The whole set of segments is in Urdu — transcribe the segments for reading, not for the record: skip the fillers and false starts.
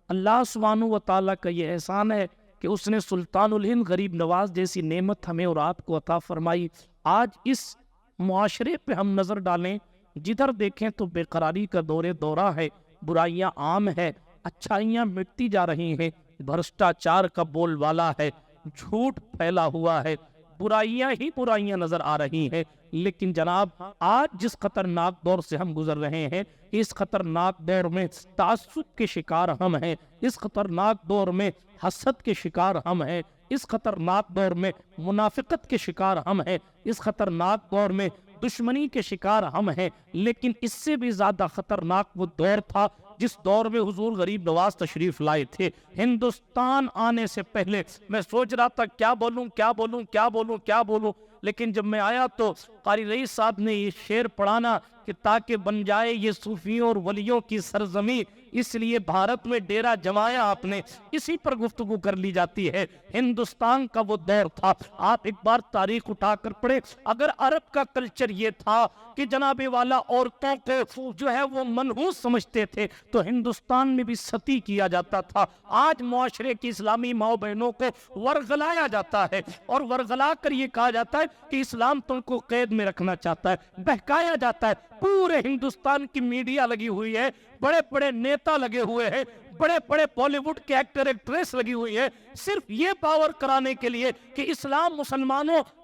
اللہ سبحانہ و تعالیٰ کا یہ احسان ہے کہ اس نے سلطان الہند غریب نواز جیسی نعمت ہمیں اور آپ کو عطا فرمائی۔ آج اس معاشرے پہ ہم نظر ڈالیں، جدھر دیکھیں تو بے قراری کا دورہ ہے، برائیاں عام ہے، اچھائیاں مٹتی جا رہی ہیں، بھرشٹاچار کا بول والا ہے، جھوٹ پھیلا ہوا ہے، برائیاں ہی برائیاں نظر آ رہی ہیں۔ لیکن جناب آج جس خطرناک دور سے ہم گزر رہے ہیں، اس خطرناک دور میں تعصب کے شکار ہم ہیں، اس خطرناک دور میں حسد کے شکار ہم ہیں، اس خطرناک دور میں منافقت کے شکار ہم ہیں، اس خطرناک دور میں دشمنی کے شکار ہم ہیں۔ لیکن اس سے بھی زیادہ خطرناک وہ دور تھا جس دور میں حضور غریب نواز تشریف لائے تھے۔ ہندوستان آنے سے پہلے میں سوچ رہا تھا کیا بولوں، لیکن جب میں آیا تو قاری رئیس صاحب نے یہ شعر پڑھانا کہ تاکہ بن جائے یہ صوفیوں اور ولیوں کی سرزمین، اس لیے بھارت میں ڈیرا جمایا آپ نے، اسی پر گفتگو کر لی جاتی ہے۔ ہندوستان کا وہ دور تھا، آپ ایک بار تاریخ اٹھا کر پڑھے۔ اگر عرب کا کلچر یہ تھا کہ جناب والا عورتوں کو جو ہے وہ منحوس سمجھتے تھے، تو ہندوستان میں بھی ستی کیا جاتا تھا۔ آج معاشرے کی اسلامی ماؤں بہنوں کو ورغلایا جاتا ہے، اور ورغلا کر یہ کہا جاتا ہے کہ اسلام تم کو قید میں رکھنا چاہتا ہے، بہکایا جاتا ہے۔ پورے ہندوستان کی میڈیا لگی ہوئی ہے، بڑے بڑے نیتا لگے ہوئے ہیں، بڑے بڑے بالی ووڈ کے ایکٹر ایکٹریس لگی ہوئی ہے، صرف یہ باور کرانے کے لیے کہ اسلام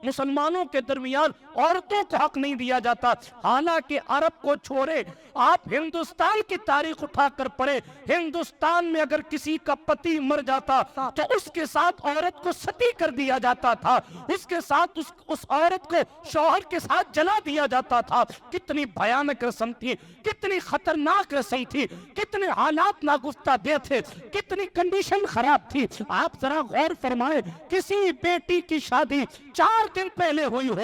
مسلمانوں کے درمیان عورتوں کو حق نہیں دیا جاتا۔ حالانکہ عرب کو چھوڑے، آپ ہندوستان کی تاریخ اٹھا کر پڑھے، ہندوستان میں اگر کسی کا پتی مر جاتا تو اس کے ساتھ عورت کو ستی کر دیا جاتا تھا، اس کے ساتھ اس عورت کو شوہر کے ساتھ جلا دیا جاتا تھا۔ کتنی بھیانک رسم تھی، کتنی خطرناک رسم تھی، کتنے حالات ناگفتہ دے تھے، کتنی کنڈیشن خراب تھی۔ آپ ذرا غور فرمائیں، کسی بیٹی کی شادی 4 دن پہلے ہوئی ہو،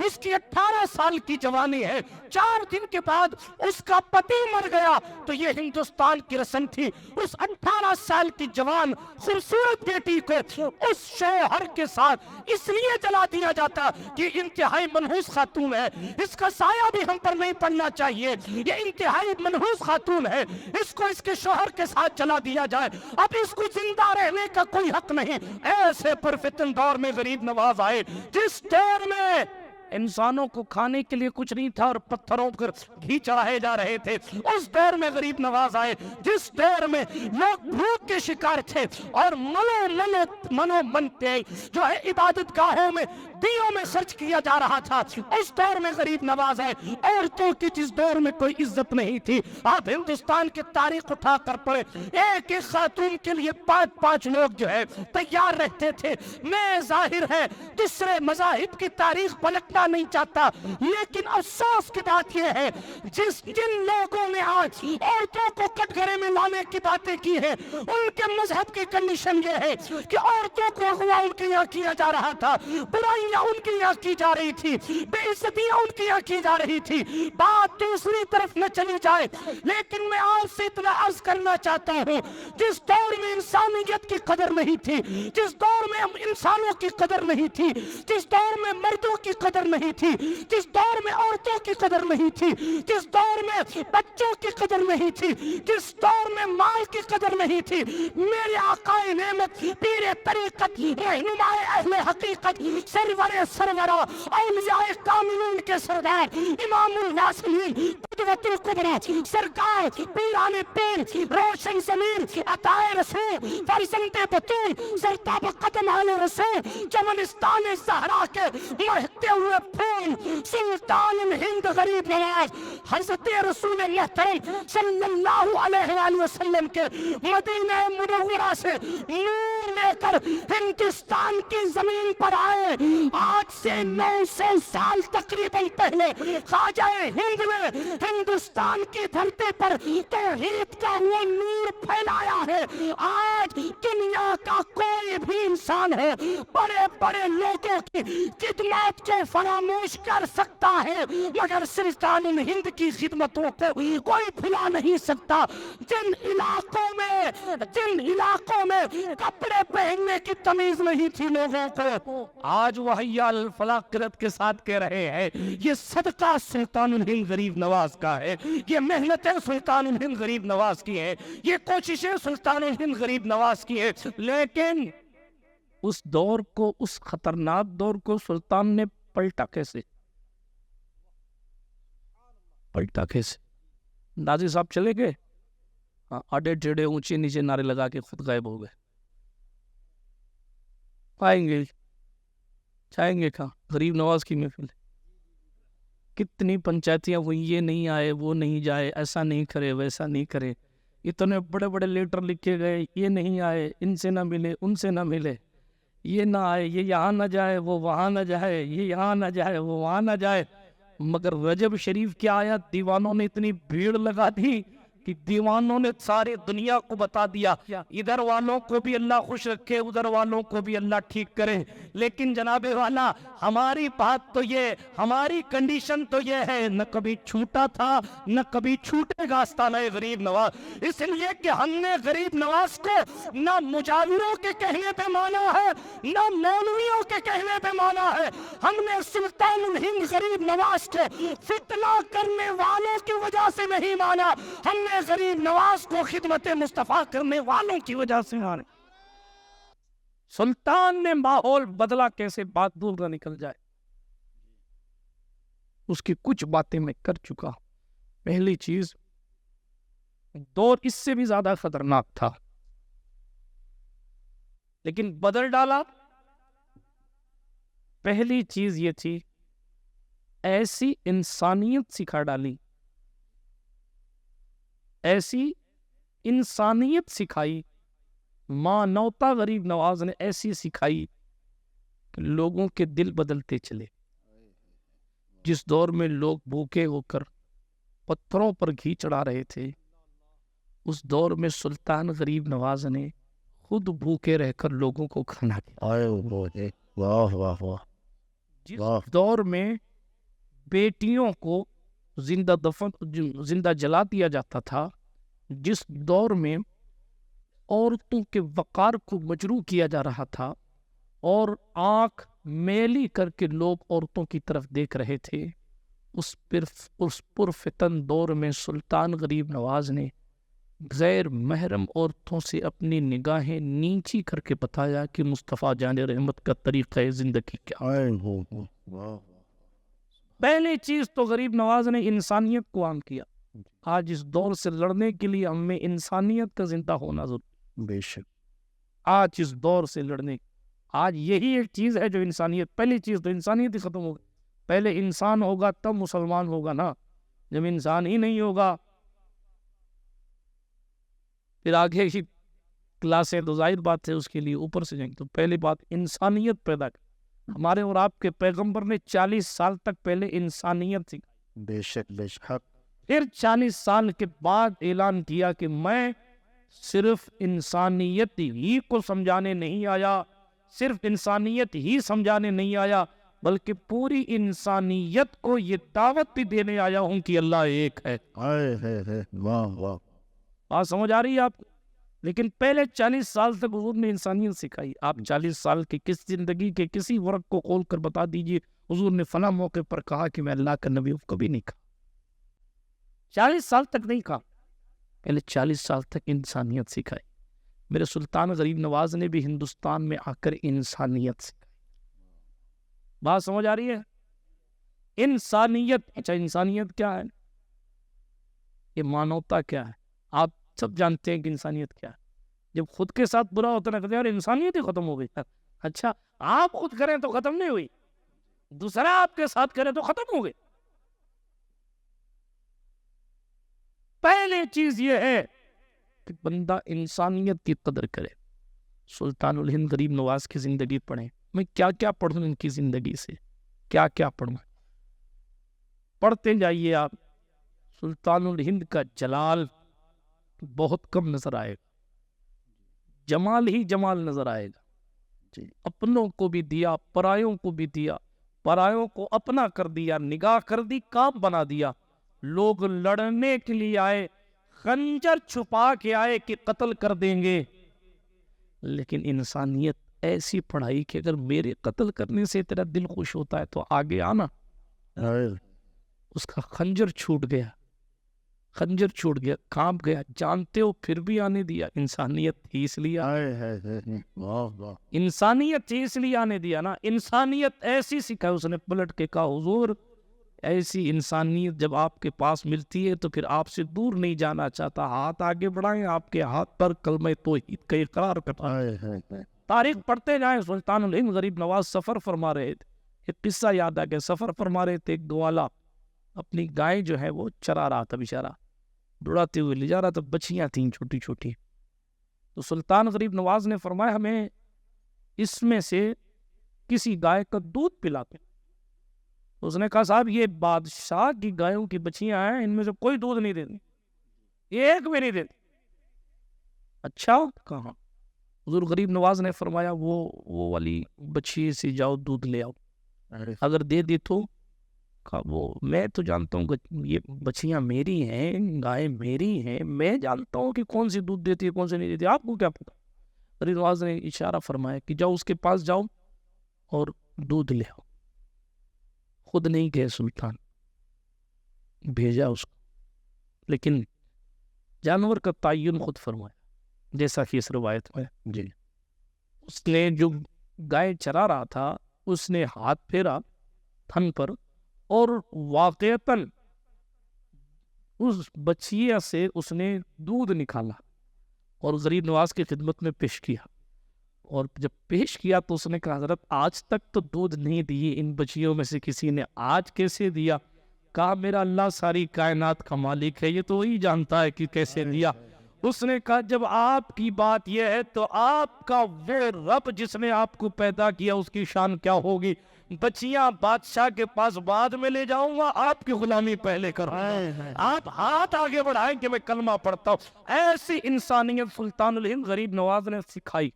اس کی 18 سال کی جوانی ہے، 4 دن کے بعد اس کا پتی مر گیا، تو یہ ہندوستان کی رسم تھی۔ اس 18 سال کی جوان خوبصورت بیٹی کو اس شوہر کے ساتھ اس لیے جلا دیا جاتا کہ انتہائی منحوس خاتون ہے، اس کا سایہ بھی ہم پر نہیں پڑنا چاہیے، یہ انتہائی منحوس خاتون ہے، اس کو اس کے شوہر کے ساتھ جلا دیا جائے، اب اس کو زندہ رہنے کا کوئی حق نہیں۔ ایسے پرفتن دور میں غریب نواز آئے، جس دور میں انسانوں کو کھانے کے لیے کچھ نہیں تھا اور پتھروں پر گھی چڑھائے جا رہے تھے، اس دور میں غریب نواز آئے، جس دور میں لوگ بھوک کے شکار تھے اور منو منتے جو ہے عبادت گاہوں میں دیوں میں سرچ کیا جا رہا تھا، اس دور میں غریب نواز آئے۔ عورتوں کی جس دور میں کوئی عزت نہیں تھی، آپ ہندوستان کی تاریخ اٹھا کر پڑھے، ایک ایک خاتون کے لیے 5 لوگ جو ہے تیار رہتے تھے۔ میں ظاہر ہے دوسرے مذاہب کی تاریخ پلٹنا نہیں چاہتا، لیکن افسوس کی بات یہ ہے جن لوگوں نے آج عورتوں کو کٹگرے میں لانے کی باتیں کی ہیں، ان کے مذہب کی کنڈیشن یہ ہے کہ عورتوں کو اغوا ان کے یہاں کیا جا رہا تھا، برائیاں ان کے یہاں کی جا رہی تھی، بے عزتیاں ان کے یہاں کی جا رہی تھی۔ بات دوسری طرف نہ چلی جائے، لیکن میں آپ سے اتنا عرض کرنا چاہتا ہوں، جس دور میں انسانیت کی قدر نہیں تھی، جس دور میں انسانوں کی قدر نہیں تھی، جس دور میں مردوں کی قدر نہیں تھی، جس دور میں عورتوں کی قدر نہیں تھی، جس دور میں بچوں کی قدر نہیں تھی، جس دور میں مال کی قدر نہیں تھی، میرے آقا نعمت پیر طریقت رہنما اہل حقیقت سرورہ اولیاء کاملین کے سردار امام الناصرین قدوۃ الکبریٰ سرکار پیران پیر روشن ضمیر عطائے رسول فرزند بطول سرتاب قدم آل رسول چمنستان زہرا کے مہکتے ہوئے پھول سلطان ہند غریب نواز حضرت رسول محترم صلی اللہ علیہ وآلہ وسلم کے مدینہ منورہ سے نور لے کر ہندوستان کی زمین پر آئے۔ آج سے 900 سال تقریباً پہلے خواجہ ہند نے ہندوستان کی دھرتی پر توحید کا وہ نور پھیلایا ہے۔ آج دنیا کا کوئی بھی انسان ہے بڑے بڑے لوگوں کی خدمات کو فراموش کر سکتا ہے، مگر سلطان الہند کی خدمتوں کو کوئی بھلا نہیں سکتا۔ جن علاقوں میں کپڑے پہننے کی تمیز نہیں تھی لوگوں کو، آج وہ حی علی الفلاح قرت کے ساتھ کہہ رہے ہیں یہ صدقہ سلطان الہند غریب نواز کا ہے، یہ محنتیں سلطان الہند غریب نواز کی ہیں، یہ کوششیں سلطان الہند غریب نواز کی ہیں۔ لیکن اس دور کو، اس خطرناک دور کو سلطان نے پلٹا کیسے؟ نازی صاحب چلے گئے، آڈے ٹیڑے اونچے نیچے نعرے لگا کے خود غائب ہو گئے۔ آئیں گے چاہیں گے کہاں؟ غریب نواز کی محفل، کتنی پنچایتیاں ہوئی، یہ نہیں آئے، وہ نہیں جائے، ایسا نہیں کرے، ویسا نہیں کرے، اتنے بڑے بڑے لیٹر لکھے گئے، یہ نہیں آئے، ان سے نہ ملے، ان سے نہ ملے، یہ نہ آئے، یہ یہاں نہ جائے، وہ وہاں نہ جائے، یہ یہاں نہ جائے، وہ وہاں نہ جائے۔ مگر رجب شریف کی آیت دیوانوں نے اتنی بھیڑ لگا دی کہ دیوانوں نے ساری دنیا کو بتا دیا، ادھر والوں کو بھی اللہ خوش رکھے، ادھر والوں کو بھی اللہ ٹھیک کرے۔ لیکن جناب والا، ہماری بات تو یہ، ہماری کنڈیشن تو یہ ہے، نہ کبھی چھوٹا تھا نہ کبھی چھوٹے گا آستانہ غریب نواز، اس لیے کہ ہم نے غریب نواز کو نہ مجاوروں کے کہنے پہ مانا ہے، نہ مولویوں کے کہنے پہ مانا ہے، ہم نے سلطان الہند غریب نواز کو فتنہ کرنے والوں کی وجہ سے نہیں مانا، ہم نے غریب نواز کو خدمت مصطفیٰ کرنے والوں کی وجہ سے مانا۔ سلطان نے ماحول بدلا کیسے، بات دور نہ نکل جائے، اس کی کچھ باتیں میں کر چکا۔ پہلی چیز، دور اس سے بھی زیادہ خطرناک تھا لیکن بدل ڈالا۔ پہلی چیز یہ تھی، ایسی انسانیت سکھا ڈالی، ایسی انسانیت سکھائی، مانوتا غریب نواز نے ایسی سکھائی کہ لوگوں کے دل بدلتے چلے۔ جس دور میں لوگ بھوکے ہو کر پتھروں پر گھی چڑھا رہے تھے، اس دور میں سلطان غریب نواز نے خود بھوکے رہ کر لوگوں کو کھانا کھلایا۔ جس دور میں بیٹیوں کو زندہ جلا دیا جاتا تھا، جس دور میں عورتوں کے وقار کو مجروح کیا جا رہا تھا اور آنکھ میلی کر کے لوگ عورتوں کی طرف دیکھ رہے تھے، اس پرفتن دور میں سلطان غریب نواز نے غیر محرم عورتوں سے اپنی نگاہیں نیچی کر کے بتایا کہ مصطفیٰ جان رحمت کا طریقہ زندگی کیا ہے۔ پہلی چیز تو غریب نواز نے انسانیت کو عام کیا۔ آج اس دور سے لڑنے کے لیے ہمیں انسانیت کا زندہ ہونا ضروری، بے شک۔ آج اس دور سے لڑنے، آج یہی ایک چیز ہے جو انسانیت، پہلی چیز تو انسانیت ہی ختم ہوگی۔ پہلے انسان ہوگا تب مسلمان ہوگا نا، جب انسان ہی نہیں ہوگا پھر آگے کی کلاسیں تو ظاہر بات ہے اس کے لیے اوپر سے جائیں گے۔ تو پہلی بات انسانیت پیدا کر۔ ہمارے اور آپ کے پیغمبر نے 40 سال تک پہلے انسانیت سکھائی، بے شک بے شک۔ پھر 40 سال کے بعد اعلان کیا کہ میں صرف انسانیت ہی کو سمجھانے نہیں آیا، صرف انسانیت ہی سمجھانے نہیں آیا، بلکہ پوری انسانیت کو یہ دعوت بھی دینے آیا ہوں کہ اللہ ایک ہے۔ بات سمجھ آ رہی ہے آپ کو؟ لیکن پہلے 40 سال تک حضور نے انسانیت سکھائی۔ آپ 40 سال کی کس زندگی کے کسی ورق کو کھول کر بتا دیجئے حضور نے فلاں موقع پر کہا کہ میں اللہ کا نبی ہوں، کبھی نہیں کہا۔ 40 سال تک نہیں کہا، پہلے 40 سال تک انسانیت سکھائی۔ میرے سلطان غریب نواز نے بھی ہندوستان میں آ کر انسانیت سکھائی۔ بات سمجھ آ رہی ہے؟ انسانیت، اچھا انسانیت کیا ہے؟ یہ مانوتا کیا ہے؟ آپ سب جانتے ہیں کہ انسانیت کیا ہے۔ جب خود کے ساتھ برا ہوتا ہے کہتے ہیں یار انسانیت ہی ختم ہو گئی۔ اچھا آپ خود کریں تو ختم نہیں ہوئی، دوسرا آپ کے ساتھ کرے تو ختم ہو گئی۔ پہلی چیز یہ ہے کہ بندہ انسانیت کی قدر کرے۔ سلطان الہند غریب نواز کی زندگی پڑھیں، میں کیا کیا پڑھوں ان کی زندگی سے، کیا کیا پڑھوں، پڑھتے جائیے آپ۔ سلطان الہند کا جلال بہت کم نظر آئے گا۔ جمال ہی جمال نظر آئے گا. اپنوں کو بھی دیا، پرایوں کو بھی دیا، پرایوں کو اپنا کر دیا، نگاہ کر دی، کام بنا دیا. لوگ لڑنے کے لیے آئے، خنجر چھپا کے آئے کہ قتل کر دیں گے، لیکن انسانیت ایسی پڑھائی کہ اگر میرے قتل کرنے سے تیرا دل خوش ہوتا ہے تو آگے آنا. اس کا خنجر چھوٹ گیا، خنجر چھوٹ گیا، کانپ گیا. جانتے ہو پھر بھی آنے دیا. انسانیت ہی اس لیے انسانیت ہی اس لیے آنے دیا نا. انسانیت ایسی سکھائی. اس نے پلٹ کے کہا حضور ایسی انسانیت جب آپ کے پاس ملتی ہے تو پھر آپ سے دور نہیں جانا چاہتا. ہاتھ آگے بڑھائیں، آپ کے ہاتھ پر کلمہ توحید کا اقرار کرتا. تاریخ پڑھتے جائیں. سلطان الہند غریب نواز سفر فرما رہے تھے. ایک قصہ یاد آ گیا. سفر فرما رہے تھے، ایک گوالا اپنی گائے جو ہے وہ چرا رہا تھا، بیچارہ دوڑاتے ہوئے لے جا رہا تھا. بچیاں تھیں چھوٹی چھوٹی. تو سلطان غریب نواز نے فرمایا ہمیں اس میں سے کسی گائے کا دودھ پلاتے. اس نے کہا صاحب یہ بادشاہ کی گایوں کی بچیاں ہیں، ان میں سے کوئی دودھ نہیں دیتی، ایک بھی نہیں دیتی. اچھا کہاں؟ حضور غریب نواز نے فرمایا وہ والی بچی سے جاؤ دودھ لے آؤ. اگر دے دی تو وہ میں تو جانتا ہوں کہ یہ بچیاں میری ہیں، گائے میری ہیں، میں جانتا ہوں کہ کون سی دودھ دیتی ہے کون سی نہیں دیتی، آپ کو کیا پتا. غریب نواز نے اشارہ فرمایا کہ جاؤ اس کے پاس جاؤ اور دودھ لے آؤ. خود نہیں گئے سلطان، بھیجا اس کو، لیکن جانور کا تعین خود فرمایا جیسا کہ اس روایت میں. جی اس نے جو گائے چرا رہا تھا اس نے ہاتھ پھیرا تھن پر اور واقعتاً اس بچیا سے اس نے دودھ نکالا اور غریب نواز کی خدمت میں پیش کیا. اور جب پیش کیا تو اس نے کہا حضرت آج تک تو دودھ نہیں دیے ان بچیوں میں سے کسی نے، آج کیسے دیا؟ کہا میرا اللہ ساری کائنات کا مالک ہے، یہ تو وہی جانتا ہے کہ کیسے دیا. اس نے کہا جب آپ کی بات یہ ہے تو آپ کا وہ رب جس نے آپ کو پیدا کیا اس کی شان کیا ہوگی؟ بچیاں بادشاہ کے پاس بعد میں لے جاؤں گا، آپ کی غلامی پہلے کروں گا. آپ ہاتھ آگے بڑھائیں کہ میں کلمہ پڑھتا ہوں. ایسی انسانیت سلطان الہند غریب نواز نے سکھائی.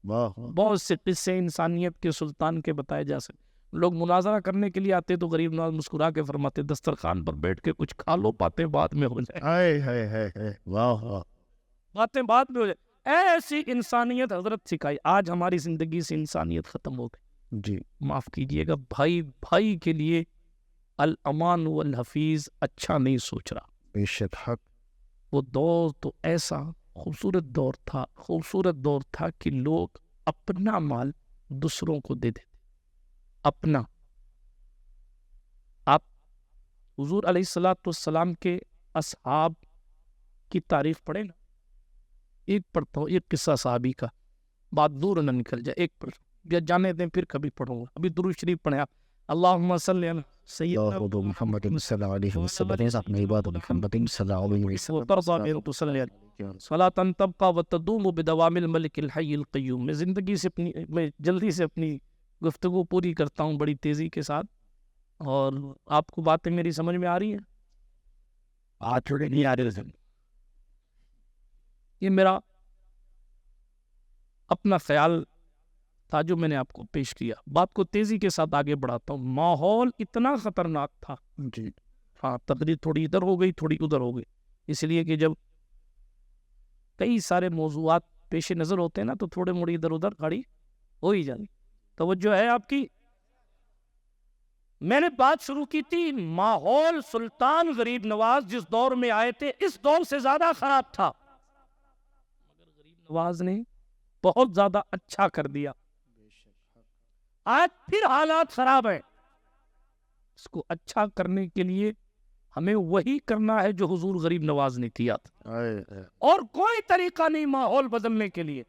بہت سے قصے انسانیت کے سلطان کے بتائے جا سکتے. لوگ مناظرہ کرنے کے لیے آتے تو غریب نواز مسکرا کے فرماتے دسترخوان پر بیٹھ کے کچھ کھا لو، باتیں بعد میں ہو جائے، باتیں بعد میں ہو جائے. ایسی انسانیت حضرت سکھائی. آج ہماری زندگی سے انسانیت ختم ہو گئی. جی معاف کیجئے گا، بھائی بھائی کے لیے الامان والحفیظ اچھا نہیں سوچ رہا. بے شک حق. وہ دور تو ایسا خوبصورت دور تھا کہ لوگ اپنا مال دوسروں کو دے دیتے. اپنا. آپ حضور علیہ السلام کے اصحاب کی تاریخ پڑھیں نا. ایک پڑھتا ہوں، ایک قصہ صحابی کا، بات دور نہ نکل جائے. ایک پڑھ یا جانے دیں پھر کبھی پڑھوں گا. ابھی درود شریف پڑھیں آپ. اللہم صلی علی سیدنا محمد صلی اللہ علیہ وسلم صلاۃ تبقى وتدوم بدوام الملک الحی القیوم. میں جلدی سے اپنی گفتگو پوری کرتا ہوں بڑی تیزی کے ساتھ، اور آپ کو باتیں میری سمجھ میں آ رہی ہیں؟ تھوڑی نہیں آ رہی. یہ میرا اپنا خیال تھا جو میں نے آپ کو پیش کیا. بات کو تیزی کے ساتھ آگے بڑھاتا ہوں. ماحول اتنا خطرناک تھا. جی ہاں، تقریر تھوڑی ادھر ہو گئی تھوڑی ادھر ہو گئی، اس لیے کہ جب کئی سارے موضوعات پیش نظر ہوتے ہیں نا تو تھوڑے موڑی ادھر ادھر کھڑی ہو ہی جانی. توجہ ہے آپ کی؟ میں نے بات شروع کی تھی ماحول سلطان غریب نواز جس دور میں آئے تھے اس دور سے زیادہ خراب تھا، مگر غریب نواز نے بہت زیادہ اچھا کر دیا. آج پھر حالات خراب ہیں. اس کو اچھا کرنے کے لیے ہمیں وہی کرنا ہے جو حضور غریب نواز نے کیا تھا، اور کوئی طریقہ نہیں ماحول بدلنے کے لیے.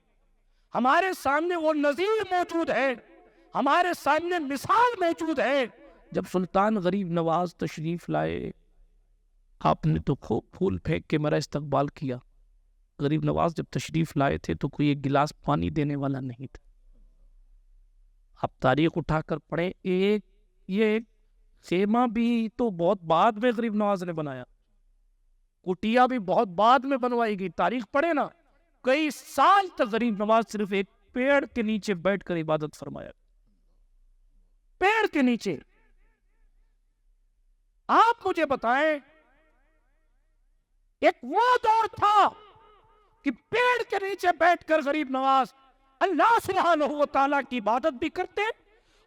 ہمارے سامنے وہ نظیر موجود ہے، ہمارے سامنے مثال موجود ہے. جب سلطان غریب نواز تشریف لائے آپ نے تو خوب پھول پھینک کے میرا استقبال کیا. غریب نواز جب تشریف لائے تھے تو کوئی ایک گلاس پانی دینے والا نہیں تھا. آپ تاریخ اٹھا کر پڑھیں. یہ خیمہ بھی تو بہت بعد میں غریب نواز نے بنایا، کٹیا بھی بہت بعد میں بنوائی گئی. تاریخ پڑھیں نا. کئی سال تک غریب نواز صرف ایک پیڑ کے نیچے بیٹھ کر عبادت فرمایا، پیڑ کے نیچے۔ آپ مجھے بتائیں، ایک وہ دور تھا کہ پیڑ کے نیچے بیٹھ کر غریب نواز اللہ سبحانہ و تعالیٰ کی عبادت بھی کرتے،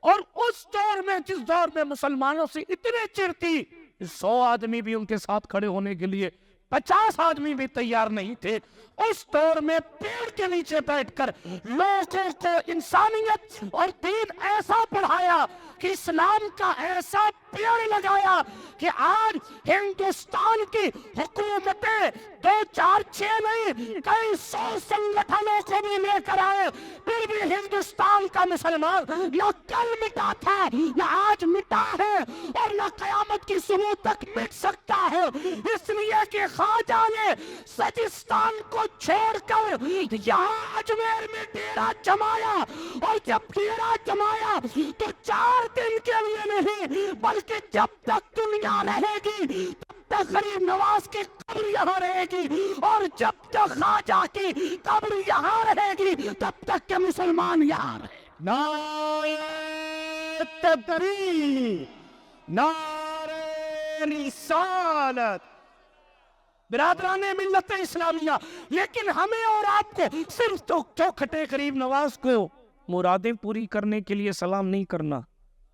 اور اس دور میں، جس دور میں مسلمانوں سے اتنے چڑ تھی، 100 آدمی بھی ان کے ساتھ کھڑے ہونے کے لیے 50 آدمی بھی تیار نہیں تھے، اس دور میں پیڑ کے نیچے بیٹھ کر لوگوں کو انسانیت اور دین ایسا پڑھایا کہ اسلام کا ایسا پیڑ لگایا کہ آج ہندوستان کی حکومتیں 2-4-6 نہیں، کئی 100 سنگٹھنوں کو بھی لے کر آئے، پھر بھی ہندوستان کا مسلمان نہ کل مٹا تھا، نہ آج مٹا ہے، اور نہ قیامت کی صبح تک مٹ سکتا ہے، اس لیے کہ خواجہ نے سجستان کو چھوڑ کر یہاں اجمیر میں ڈیرا جمایا، اور جب ڈیرا جمایا تو 4 دن کے لیے نہیں، بلکہ جب تک دنیا رہے گی تب تک غریب نواز کی قبر یہاں رہے گی، اور جب تک خواجہ کی قبر یہاں رہے گی تب تک کہ مسلمان یہاں رہے۔ نعرہ تکبیر، نعرہ رسالت۔ برادران ملت اسلامیہ، لیکن ہمیں اور آپ کو صرف چوکھٹے غریب نواز کو مرادیں پوری کرنے کے لیے سلام نہیں کرنا،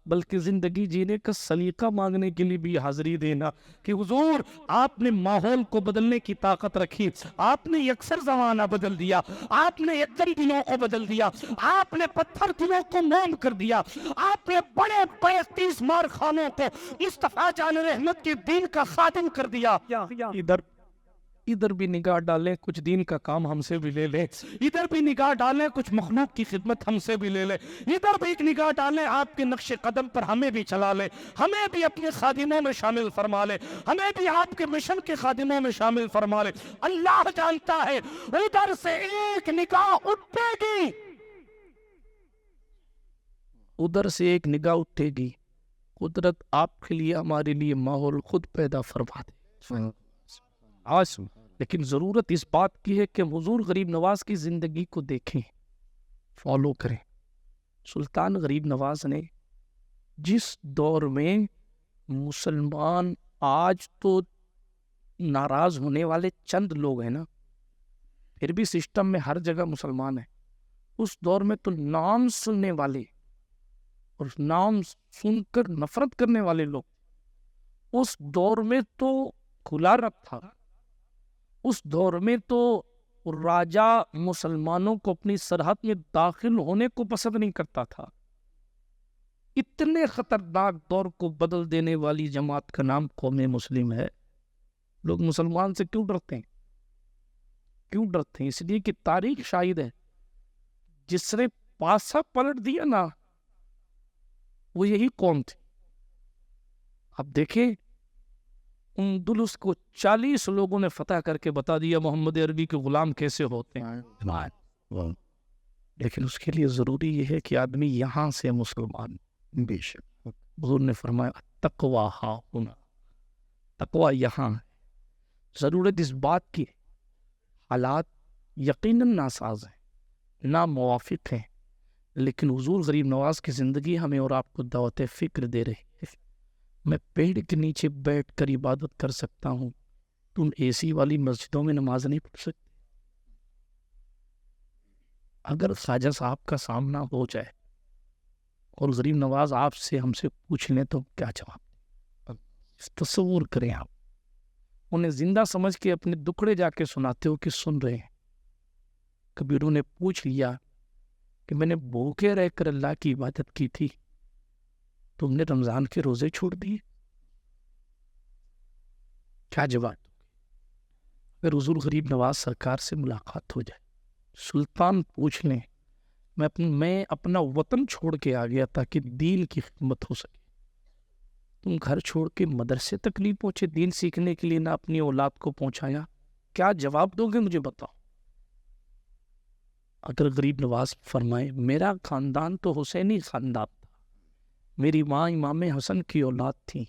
بلکہ زندگی جینے کا سلیقہ مانگنے کے لیے بھی حاضری دینا کہ حضور آپ نے ماحول کو بدلنے کی طاقت رکھی، آپ نے یکسر زمانہ بدل دیا، آپ نے یکسر دنوں کو بدل دیا، آپ نے پتھر دنوں کو موم کر دیا، آپ نے بڑے 35 مار خانوں کو مصطفیٰ جان رحمت کے دین کا خادم کر دیا۔ ادھر بھی نگاہ ڈالیں، کچھ دین کا کام ہم سے بھی لے لیں، ادھر بھی نگاہ ڈالیں، کچھ مخلوق کی خدمت ہم سے بھی لے لیں، ادھر بھی ایک نگاہ ڈالیں، آپ کے نقش قدم پر ہمیں بھی چلا لیں، ہمیں بھی اپنے خادموں میں شامل فرما لیں، ہمیں بھی آپ کے مشن کے خادموں میں شامل فرما لیں۔ اللہ جانتا ہے ادھر سے ایک نگاہ اٹھے گی، ادھر سے ایک نگاہ اٹھے گی، قدرت آپ کے لیے، ہمارے لیے ماحول خود پیدا فرما دے۔ آج لیکن ضرورت اس بات کی ہے کہ حضور غریب نواز کی زندگی کو دیکھیں، فالو کریں۔ سلطان غریب نواز نے جس دور میں مسلمان، آج تو ناراض ہونے والے چند لوگ ہیں نا، پھر بھی سسٹم میں ہر جگہ مسلمان ہیں، اس دور میں تو نام سننے والے اور نام سن کر نفرت کرنے والے لوگ، اس دور میں تو کھلا رکھ تھا، اس دور میں تو راجہ مسلمانوں کو اپنی سرحد میں داخل ہونے کو پسند نہیں کرتا تھا۔ اتنے خطرناک دور کو بدل دینے والی جماعت کا نام قوم مسلم ہے۔ لوگ مسلمان سے کیوں ڈرتے ہیں؟ کیوں ڈرتے ہیں؟ اس لیے کہ تاریخ شاہد ہے، جس نے پاسا پلٹ دیا نا، وہ یہی قوم تھی۔ اب دیکھیں، اندلس کو 40 لوگوں نے فتح کر کے بتا دیا محمد عربی کے غلام کیسے ہوتے ہیں، لیکن اس کے لیے ضروری یہ ہے کہ آدمی یہاں سے مسلمان۔ بے شک حضور نے فرمایا تقوی ہاں ہونا، تقوی یہاں ہے۔ ضرورت اس بات کی، حالات یقیناً ناساز ہیں، ناموافق ہیں، لیکن حضور غریب نواز کی زندگی ہمیں اور آپ کو دعوت فکر دے رہی ہے۔ میں پیڑ کے نیچے بیٹھ کر عبادت کر سکتا ہوں، تم اے سی والی مسجدوں میں نماز نہیں پڑھ سکتے۔ اگر خواجہ صاحب کا سامنا ہو جائے اور غریب نواز آپ سے، ہم سے پوچھ لیں تو کیا جواب؟ تصور کریں، آپ انہیں زندہ سمجھ کے اپنے دکڑے جا کے سناتے ہو کہ سن رہے ہیں۔ کبھی انہوں نے پوچھ لیا کہ میں نے بھوکے رہ کر اللہ کی عبادت کی تھی، تم نے رمضان کے روزے چھوڑ دیے، کیا جواب؟ اگر حضور غریب نواز سرکار سے ملاقات ہو جائے، سلطان پوچھ لیں میں اپنا وطن چھوڑ کے آ گیا تاکہ دین کی خدمت ہو سکے، تم گھر چھوڑ کے مدرسے تک نہیں پہنچے دین سیکھنے کے لیے، نہ اپنی اولاد کو پہنچایا، کیا جواب دو گے مجھے بتاؤ؟ اگر غریب نواز فرمائے میرا خاندان تو حسینی خاندان تھا، میری ماں امام حسن کی اولاد تھی،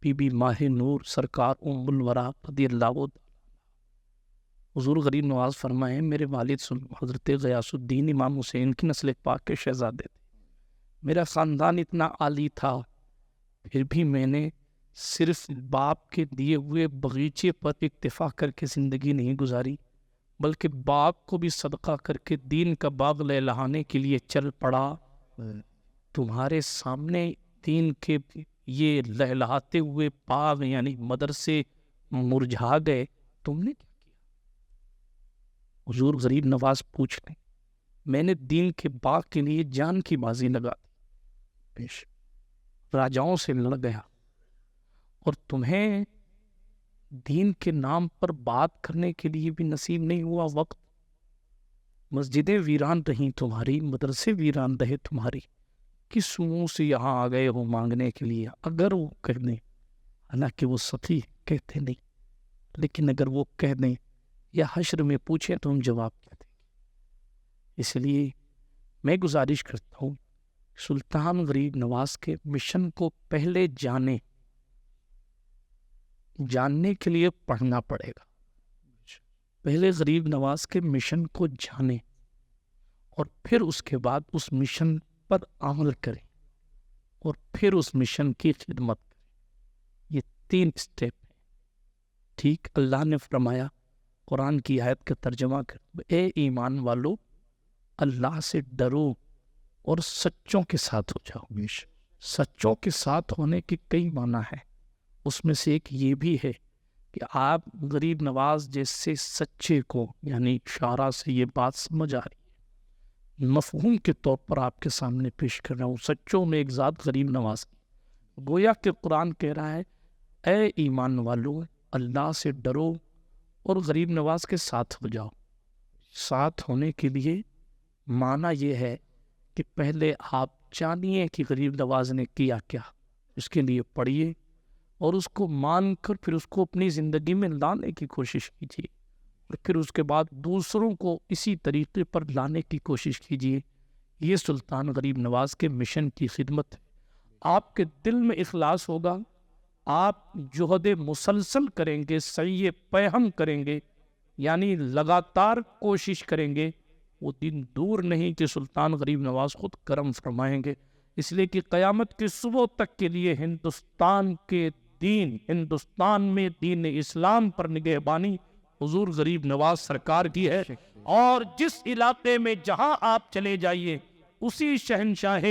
بی بی ماہ نور سرکار ام الورا رضی اللہ عنہ، حضور غریب نواز فرمائے میرے والد حضرت غیاث الدین امام حسین کی نسل پاک کے شہزادے تھے، میرا خاندان اتنا عالی تھا، پھر بھی میں نے صرف باپ کے دیے ہوئے باغیچے پر اکتفا کر کے زندگی نہیں گزاری، بلکہ باغ کو بھی صدقہ کر کے دین کا باغ لہلانے کے لیے چل پڑا۔ تمہارے سامنے دین کے یہ لہلاتے ہوئے باغ یعنی مدرسے مرجھا گئے، تم نے کیا کیا؟ حضور غریب نواز پوچھ لیں، میں نے دین کے باغ کے لیے جان کی بازی لگا دی، راجاؤں سے لڑ گیا، اور تمہیں دین کے نام پر بات کرنے کے لیے بھی نصیب نہیں ہوا وقت۔ مسجدیں ویران رہیں تمہاری، مدرسے ویران رہے تمہاری، کس منہ سے یہاں آ گئے ہو مانگنے کے لیے؟ اگر وہ کہہ دیں، حالانکہ وہ سخی کہتے نہیں، لیکن اگر وہ کہہ دیں یا حشر میں پوچھیں تو ہم جواب کیا دیں گے؟ اس لیے میں گزارش کرتا ہوں سلطان غریب نواز کے مشن کو پہلے جاننے کے لیے پڑھنا پڑے گا، پہلے غریب نواز کے مشن کو جانیں اور پھر اس کے بعد اس مشن پر عمل کریں اور پھر اس مشن کی خدمت کریں۔ یہ 3 اسٹیپ ہیں، ٹھیک؟ اللہ نے فرمایا قرآن کی آیت کا ترجمہ کر، اے ایمان والو اللہ سے ڈرو اور سچوں کے ساتھ ہو جاؤ۔ سچوں کے ساتھ ہونے کے کئی معنی ہیں، اس میں سے ایک یہ بھی ہے کہ آپ غریب نواز جیسے سچے کو، یعنی شعراء سے یہ بات سمجھ آ رہی ہے، مفہوم کے طور پر آپ کے سامنے پیش کر رہا ہوں، سچوں میں ایک ذات غریب نواز کی، گویا کہ قرآن کہہ رہا ہے اے ایمان والو اللہ سے ڈرو اور غریب نواز کے ساتھ ہو جاؤ۔ ساتھ ہونے کے لیے معنی یہ ہے کہ پہلے آپ جانیے کہ غریب نواز نے کیا کیا، اس کے لیے پڑھیے اور اس کو مان کر پھر اس کو اپنی زندگی میں لانے کی کوشش کیجیے، اور پھر اس کے بعد دوسروں کو اسی طریقے پر لانے کی کوشش کیجیے۔ یہ سلطان غریب نواز کے مشن کی خدمت ہے۔ آپ کے دل میں اخلاص ہوگا، آپ جہد مسلسل کریں گے، سعی پیہم کریں گے، یعنی لگاتار کوشش کریں گے، وہ دن دور نہیں کہ سلطان غریب نواز خود کرم فرمائیں گے، اس لیے کہ قیامت کے صبح تک کے لیے ہندوستان میں دین اسلام پر نگہبانی حضور غریب نواز سرکار کی ہے، اور جس علاقے میں جہاں آپ چلے جائیے اسی شہنشاہ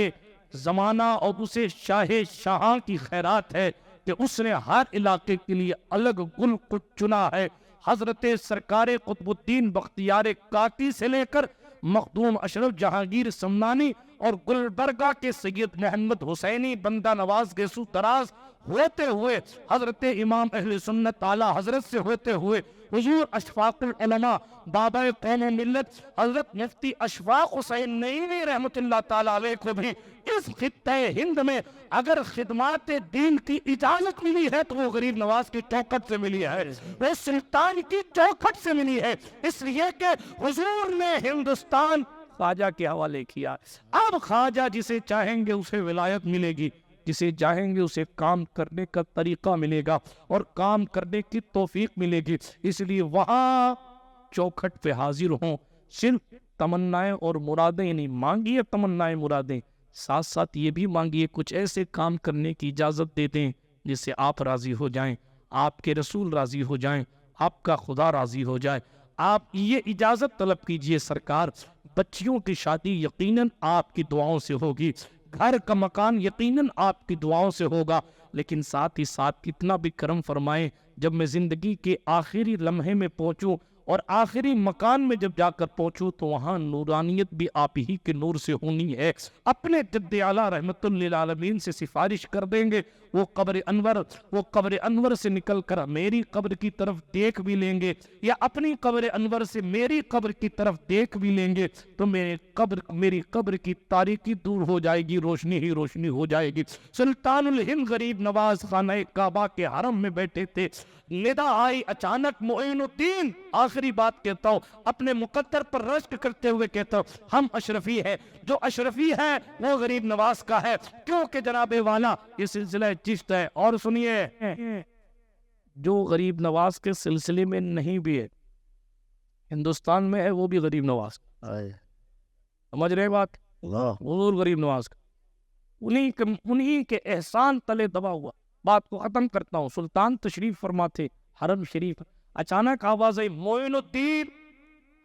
زمانہ اور اسے شاہاں کی خیرات ہے کہ اس نے ہر علاقے کے لیے الگ گل کو چنا ہے۔ حضرت سرکار قطب الدین بختیار کاکی سے لے کر مخدوم اشرف جہانگیر سمنانی اور گلبرگہ کے سید محمد حسینی بندہ نواز گیسو تراز ہوتے ہوئے حضرت امام اہل سنت اعلیٰ حضرت سے ہوتے ہوئے حضور اشفاق العلماء بابا قوم و ملت حضرت مفتی اشفاق حسین نعیمی رحمت اللہ تعالیٰ علیہ کو بھی اس خطہ ہند میں اگر خدمات دین کی اجازت ملی ہے تو وہ غریب نواز کی چوکھٹ سے ملی ہے، وہ سلطان کی چوکھٹ سے ملی ہے، اس لیے کہ حضور نے ہندوستان خواجہ کے حوالے کیا۔ اب خواجہ جسے چاہیں گے اسے ولایت ملے گی، جسے چاہیں گے اسے کام کرنے کا طریقہ ملے گا اور کام کرنے کی توفیق ملے گی، اس لیے وہاں چوکھٹ پہ حاضر ہوں، صرف تمنائیں اور مرادیں نہیں مانگیے، تمنائیں مرادیں ساتھ ساتھ یہ بھی مانگیے کچھ ایسے کام کرنے کی اجازت دے دیں جس سے آپ راضی ہو جائیں، آپ کے رسول راضی ہو جائیں، آپ کا خدا راضی ہو جائے۔ آپ یہ اجازت طلب کیجئے سرکار، بچیوں کی شادی یقیناً آپ کی دعاؤں سے ہوگی، گھر کا مکان یقیناً آپ کی دعاؤں سے ہوگا، لیکن ساتھ ہی ساتھ کتنا بھی کرم فرمائیں، جب میں زندگی کے آخری لمحے میں پہنچوں اور آخری مکان میں جب جا کر پہنچوں تو وہاں نورانیت بھی آپ ہی کے نور سے ہونی ہے۔ اپنے جد اعلیٰ رحمت للعالمین سے سفارش کر دیں گے، وہ قبر انور سے نکل کر میری قبر کی طرف دیکھ بھی لیں گے، یا اپنی قبر انور سے میری قبر کی طرف دیکھ بھی لیں گے تو میری قبر کی تاریکی دور ہو جائے گی، روشنی ہی روشنی ہو جائے گی۔ سلطان الہند غریب نواز خانہ کعبہ کے حرم میں بیٹھے تھے، ندا آئی اچانک، معین الدین آخری بات کہتا ہوں اپنے مقدر پر رشک کرتے ہوئے کہتا ہوں ہم اشرفی ہے، جو اشرفی ہے وہ غریب نواز کا ہے، کیونکہ جناب والا یہ سلسلہ چشت ہے۔ اور سنیے، جو غریب نواز کے سلسلے میں نہیں بھی ہے ہندوستان میں ہے وہ بھی غریب نواز کا، آئے سمجھ رہے بات؟ اللہ حضور غریب نواز کا، انہی کے احسان تلے دبا ہوا۔ بات کو ختم کرتا ہوں۔ سلطان تشریف فرما تھے حرم شریف، اچانک آواز آئی، معین الدین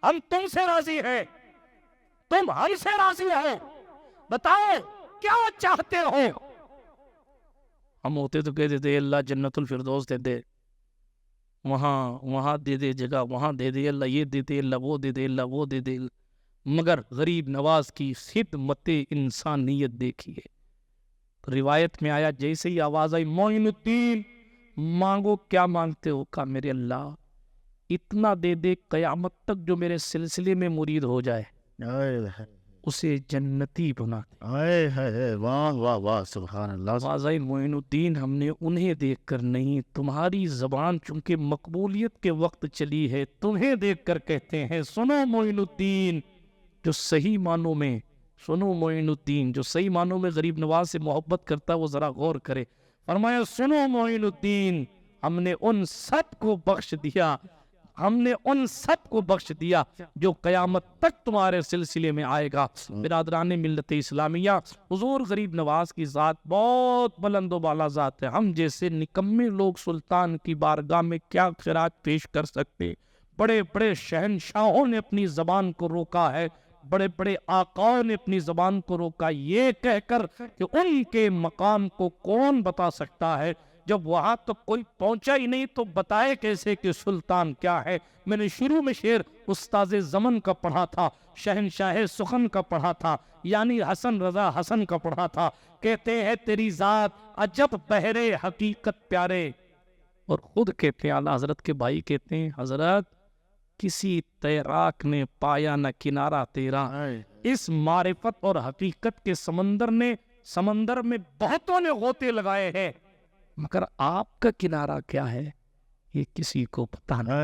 ہم تم سے راضی ہیں، تم ہم سے راضی ہو، بتاؤ کیا چاہتے ہو؟ ہم ہوتے تو کہتے تھے اللہ جنت الفردوس دے دے، وہاں دے دے جگہ، وہاں دے دے اللہ، یہ دے دے اللہ، وہ دے دے اللہ، وہ دے دے۔ مگر غریب نواز کی خدمت انسانیت دیکھیے۔ روایت میں آیا جیسے ہی آواز آئی معین الدین مانگو کیا مانگتے ہو، کہا میرے اللہ اتنا دے دے قیامت تک جو میرے سلسلے میں مرید ہو جائے آئے اسے جنتی بنا دے۔ آئے ہے واہ واہ واہ سبحان اللہ۔ آواز آئی معین الدین ہم نے انہیں دیکھ کر نہیں، تمہاری زبان چونکہ مقبولیت کے وقت چلی ہے تمہیں دیکھ کر کہتے ہیں، سنو معین الدین جو صحیح معنوں میں، سنو معین الدین جو صحیح معنوں میں غریب نواز سے محبت کرتا ہے وہ ذرا غور کرے۔ فرمایا سنو معین الدین ہم نے ان سب کو بخش دیا، ہم نے ان سب کو بخش دیا جو قیامت تک تمہارے سلسلے میں آئے گا۔ برادران ملت اسلامیہ، حضور غریب نواز کی ذات بہت بلند و بالا ذات ہے۔ ہم جیسے نکمے لوگ سلطان کی بارگاہ میں کیا خراج پیش کر سکتے؟ بڑے بڑے شہنشاہوں نے اپنی زبان کو روکا ہے، بڑے بڑے آقاؤں نے اپنی زبان کو روکا، یہ کہہ کر کہ ان کے مقام کو کون بتا سکتا ہے؟ جب وہاں تو کوئی پہنچا ہی نہیں تو بتائے کیسے کہ سلطان کیا ہے؟ میں نے شروع میں شعر استاذ زمن کا پڑھا تھا، شہنشاہ سخن کا پڑھا تھا، یعنی حسن رضا حسن کا پڑھا تھا۔ کہتے ہیں تیری ذات عجب بہرے حقیقت پیارے، اور خود کہتے ہیں اعلیٰ حضرت کے بھائی کہتے ہیں حضرت کسی تیراک نے پایا نہ کنارہ تیرا، اس معرفت اور حقیقت کے سمندر میں بہتوں نے غوطے لگائے ہیں، مگر آپ کا کنارہ کیا ہے یہ کسی کو پتہ نہیں۔